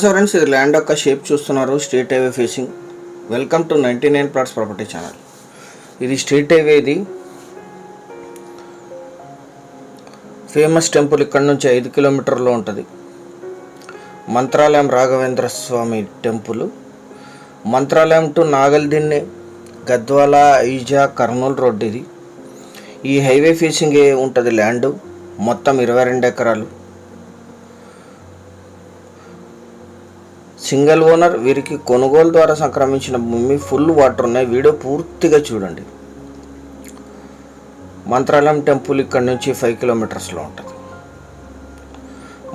Friends, ఇది land యొక్క shape చూస్తున్నారు. Street highway facing. Welcome to 99 plots property channel. ఇది స్ట్రీట్ హైవే. ఇది ఫేమస్ టెంపుల్ ఇక్కడ నుంచి 5 కిలోమీటర్లో ఉంటుంది. Mantralayam Raghavendra Swami temple. Mantralayam to Nagaldinne, Gadwal, Aija, Kurnool road. ఇది ఈ హైవే ఫేసింగే ఉంటుంది. ల్యాండ్ మొత్తం 22 ఎకరాలు. Single owner. వీరికి కొనుగోలు ద్వారా సంక్రమించిన భూమి. ఫుల్ వాటర్ ఉన్నాయి. వీడియో పూర్తిగా చూడండి. మంత్రాలయం టెంపుల్ ఇక్కడ నుంచి 5 కిలోమీటర్స్లో ఉంటుంది.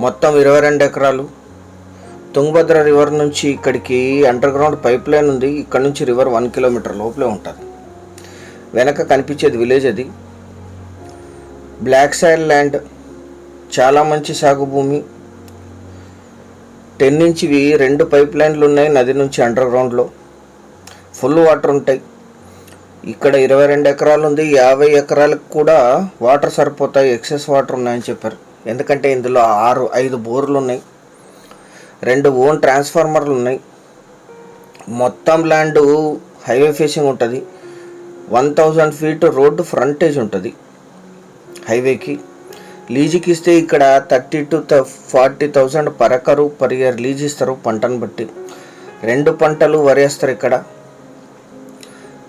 మొత్తం 22 ఎకరాలు. తుంగభద్ర రివర్ నుంచి ఇక్కడికి అండర్ గ్రౌండ్ పైప్ లైన్ ఉంది. ఇక్కడ నుంచి రివర్ 1 కిలోమీటర్ లోపలే ఉంటుంది. వెనక కనిపించేది విలేజ్. అది బ్లాక్ సాయిల్ ల్యాండ్. చాలా మంచి సాగు భూమి. 10 ఇంచ్వి 2 పైప్ లైన్లు ఉన్నాయి. నది నుంచి అండర్ గ్రౌండ్లో ఫుల్ వాటర్ ఉంటాయి. ఇక్కడ 22 ఎకరాలు ఉంది. 50 ఎకరాలకు కూడా వాటర్ సరిపోతాయి. ఎక్సెస్ వాటర్ ఉన్నాయని చెప్పారు. ఎందుకంటే ఇందులో 5 బోర్లు ఉన్నాయి. 2 ఓన్ ట్రాన్స్ఫార్మర్లు ఉన్నాయి. మొత్తం ల్యాండ్ హైవే ఫేసింగ్ ఉంటుంది. 1000 ఫీట్ రోడ్డు ఫ్రంటేజ్ ఉంటుంది హైవేకి. లీజుకి ఇస్తే ఇక్కడ 30,000 to 40,000 per acre per year lease ఇస్తారు. పంటను బట్టి 2 పంటలు వరేస్తారు. ఇక్కడ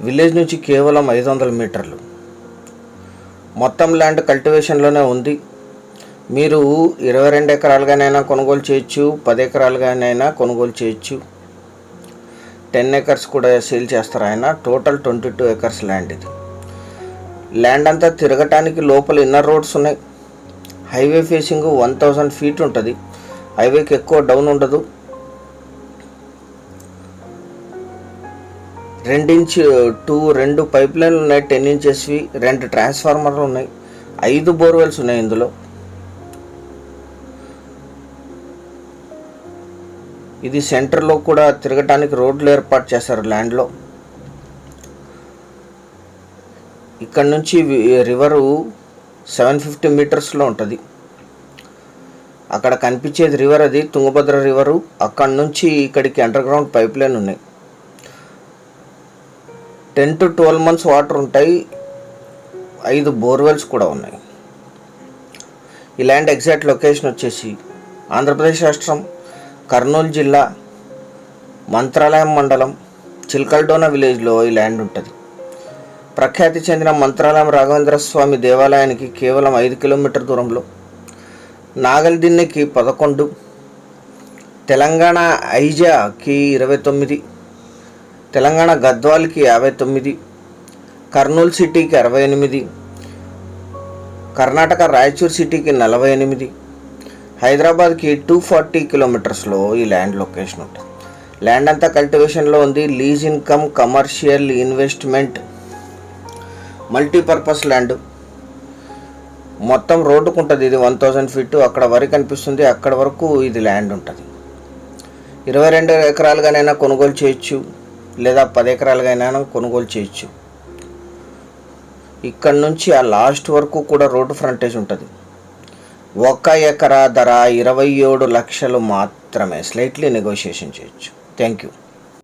విలేజ్ నుంచి కేవలం 500 మీటర్లు. మొత్తం ల్యాండ్ కల్టివేషన్లోనే ఉంది. మీరు 22 ఎకరాలుగానైనా కొనుగోలు చేయొచ్చు, 10 ఎకరాలుగానైనా కొనుగోలు చేయొచ్చు. 10 ఎకర్స్ కూడా సేల్ చేస్తారు ఆయన. Total 22 acres land. ఇది ల్యాండ్ అంతా తిరగటానికి లోపల ఇన్నర్ రోడ్స్ ఉన్నాయి. హైవే ఫేసింగ్ 1000 ఫీట్ ఉంటుంది. హైవేకి ఎక్కువ డౌన్ ఉండదు. 2 పైప్ లైన్లు ఉన్నాయి. 10 ఇంచెస్వి. 2 ట్రాన్స్ఫార్మర్లు ఉన్నాయి. 5 బోర్వెల్స్ ఉన్నాయి ఇందులో. ఇది సెంటర్లో కూడా తిరగటానికి రోడ్లు ఏర్పాటు చేశారు ల్యాండ్లో. ఇక్కడ నుంచి రివరు 750 మీటర్స్లో ఉంటుంది. అక్కడ కనిపించేది రివర్. అది తుంగభద్ర రివరు. అక్కడ నుంచి ఇక్కడికి అండర్ గ్రౌండ్ పైప్ లైన్ ఉన్నాయి. 10 to 12 months వాటర్ ఉంటాయి. 5 బోర్వెల్స్ కూడా ఉన్నాయి. ఈ ల్యాండ్ ఎగ్జాక్ట్ లొకేషన్ వచ్చేసి ఆంధ్రప్రదేశ్ రాష్ట్రం, కర్నూలు జిల్లా, మంత్రాలయం మండలం, చిల్కల్డోనా విలేజ్లో ఈ ల్యాండ్ ఉంటుంది. ప్రఖ్యాతి చెందిన మంత్రాలయం రాఘవేంద్ర స్వామి దేవాలయానికి కేవలం 5 కిలోమీటర్ దూరంలో. నాగల్దిన్నెకి 11, తెలంగాణ ఐజాకి 29, తెలంగాణ గద్వాల్కి 59, కర్నూలు సిటీకి 68, కర్ణాటక రాయచూర్ సిటీకి 48, హైదరాబాద్కి 240 కిలోమీటర్స్లో ఈ ల్యాండ్ లొకేషన్ ఉంటుంది. ల్యాండ్ అంతా కల్టివేషన్లో ఉంది. Lease income, commercial, investment, multipurpose land. మొత్తం రోడ్డుకు ఉంటుంది. ఇది 1000 ఫీట్. అక్కడ వరకు కనిపిస్తుంది. అక్కడ వరకు ఇది ల్యాండ్ ఉంటుంది. 22 ఎకరాలుగానైనా కొనుగోలు చేయొచ్చు, లేదా 10 ఎకరాలుగానైనా కొనుగోలు చేయొచ్చు. ఇక్కడ నుంచి ఆ లాస్ట్ వరకు కూడా రోడ్డు ఫ్రంటేజ్ ఉంటుంది. 1 ఎకరా ధర 27 లక్షలు మాత్రమే. స్లైట్లీ నెగోషియేషన్ చేయొచ్చు. Thank you.